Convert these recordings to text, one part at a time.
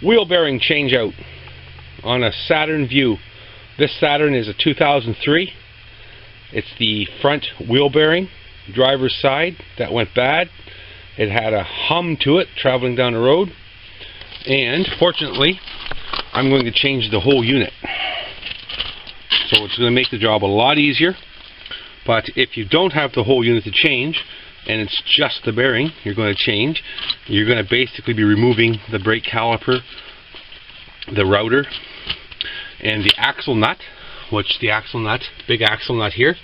Wheel bearing change out on a Saturn Vue. This Saturn is a 2003. It's the front wheel bearing, driver's side, that went bad. It had a hum to it traveling down the road, and fortunately I'm going to change the whole unit. So it's going to make the job a lot easier. But if you don't have the whole unit to change, and it's just the bearing you're going to change, you're going to basically be removing the brake caliper, the router, and the axle nut, which the axle nut, big axle nut here.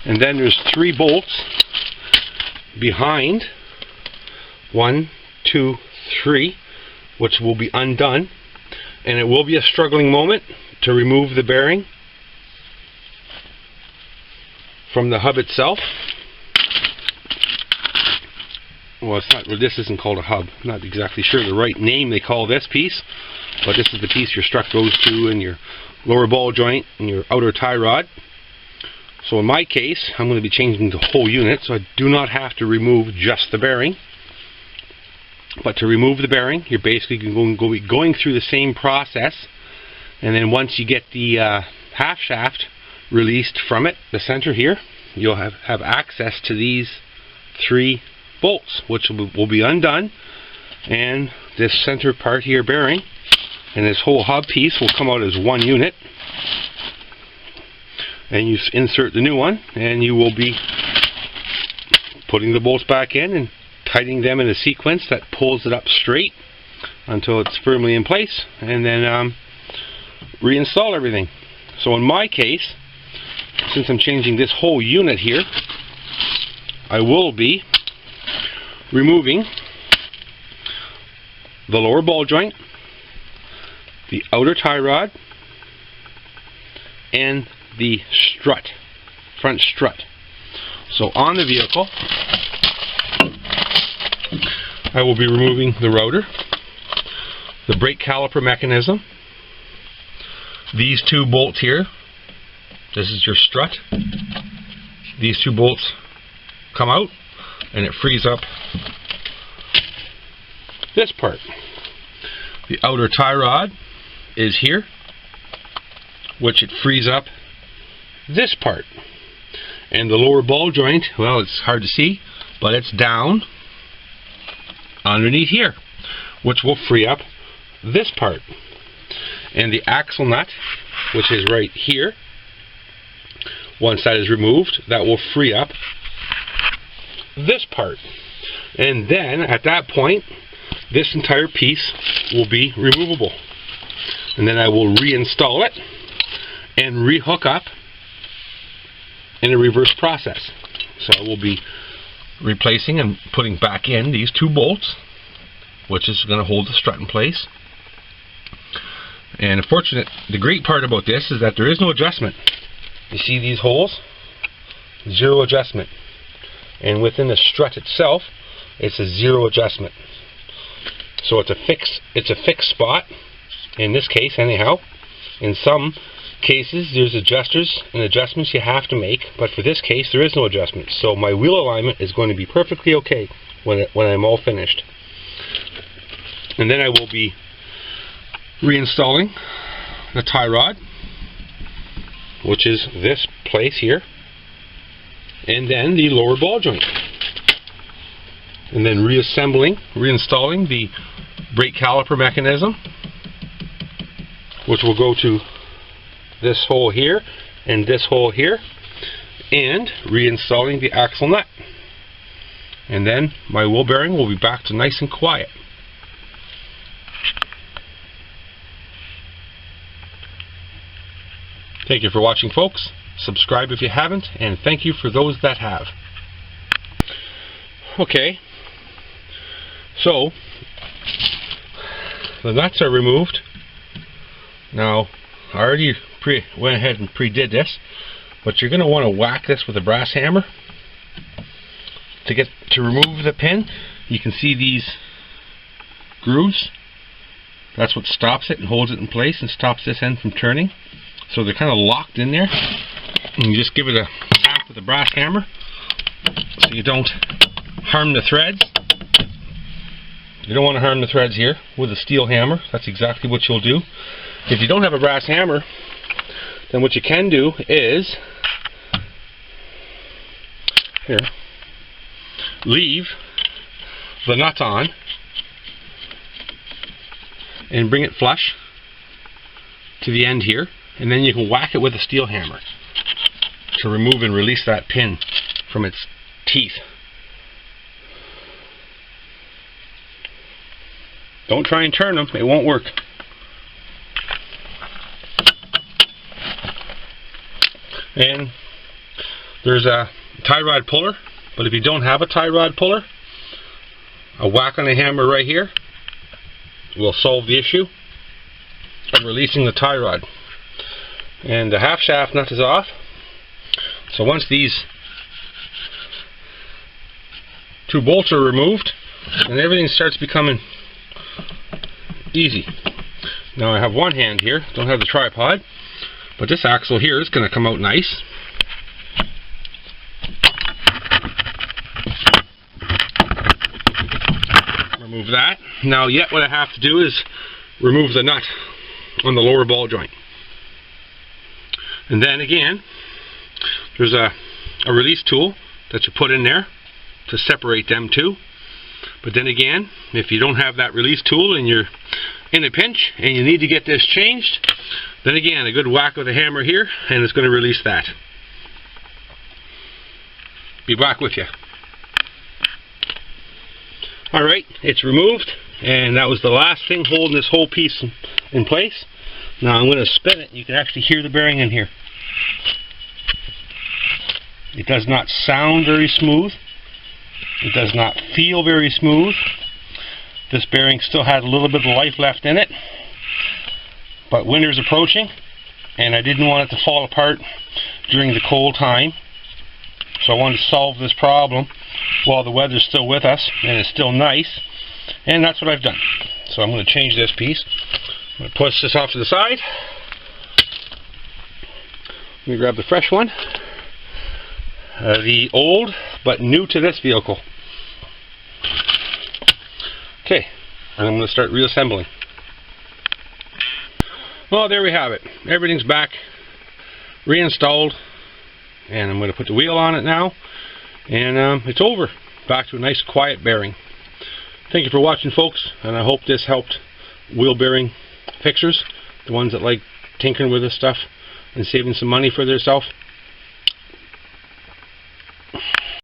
And then there's 3 bolts behind, 1, 2, 3, which will be undone. And it will be a struggling moment to remove the bearing from the hub itself. Well, it's not, this isn't called a hub. I'm not exactly sure the right name they call this piece, but this is the piece your strut goes to, and your lower ball joint and your outer tie rod. So in my case, I'm going to be changing the whole unit, so I do not have to remove just the bearing. But to remove the bearing, you're basically going through the same process, and then once you get the half shaft released from it, the center here, you'll have access to these 3 bolts, which will be undone, and this center part here bearing and this whole hub piece will come out as one unit, and you insert the new one, and you will be putting the bolts back in and tightening them in a sequence that pulls it up straight until it's firmly in place, and then reinstall everything. So in my case, since I'm changing this whole unit here, I will be removing the lower ball joint, the outer tie rod, and the strut, front strut. So on the vehicle, I will be removing the router, the brake caliper mechanism, these 2 bolts here. This is your strut. These 2 bolts come out, and it frees up this part. The outer tie rod is here, which it frees up this part. And the lower ball joint, well, it's hard to see, but it's down underneath here, which will free up this part. And the axle nut, which is right here, once that is removed, that will free up this part. And then at that point, this entire piece will be removable. And then I will reinstall it and rehook up in a reverse process. So I will be replacing and putting back in these 2 bolts, which is going to hold the strut in place. And the great part about this is that there is no adjustment. You see these holes? 0 adjustment. And within the strut itself, it's a 0 adjustment. So it's a fixed spot, in this case anyhow. In some cases there's adjusters and adjustments you have to make, but for this case there is no adjustment. So my wheel alignment is going to be perfectly okay when I'm all finished. And then I will be reinstalling the tie rod, which is this place here, and then the lower ball joint, and then reinstalling the brake caliper mechanism, which will go to this hole here and this hole here, and reinstalling the axle nut. And then my wheel bearing will be back to nice and quiet. Thank you for watching, folks. Subscribe if you haven't, and thank you for those that have. Okay, so the nuts are removed. Now, I already went ahead and pre-did this, but you're going to want to whack this with a brass hammer to remove the pin. You can see these grooves. That's what stops it and holds it in place and stops this end from turning. So they're kind of locked in there. And you just give it a tap with a brass hammer so you don't harm the threads. You don't want to harm the threads here with a steel hammer. That's exactly what you'll do. If you don't have a brass hammer, then what you can do is here, leave the nut on and bring it flush to the end here, and then you can whack it with a steel hammer to remove and release that pin from its teeth. Don't try and turn them, it won't work. And there's a tie rod puller, but if you don't have a tie rod puller, a whack on the hammer right here will solve the issue of releasing the tie rod. And the half shaft nut is off. So once these two bolts are removed, then everything starts becoming easy. Now I have one hand here, don't have the tripod, but this axle here is going to come out nice. Remove that. Now yet what I have to do is remove the nut on the lower ball joint. And then again, there's a release tool that you put in there to separate them two. But then again, if you don't have that release tool and you're in a pinch and you need to get this changed, then again, a good whack with a hammer here and it's going to release that. Be back with you. Alright, it's removed, and that was the last thing holding this whole piece in place. Now I'm going to spin it. You can actually hear the bearing in here. It does not sound very smooth. It does not feel very smooth. This bearing still has a little bit of life left in it, but winter's approaching and I didn't want it to fall apart during the cold time, so I wanted to solve this problem while the weather's still with us and it's still nice, and that's what I've done. So I'm going to change this piece. I'm going to push this off to the side. Let me grab the fresh one. The old but new to this vehicle. Okay, and I'm going to start reassembling. Well, there we have it. Everything's back, reinstalled, and I'm going to put the wheel on it now, and it's over. Back to a nice quiet bearing. Thank you for watching, folks, and I hope this helped wheel bearing fixers, the ones that like tinkering with this stuff and saving some money for themselves.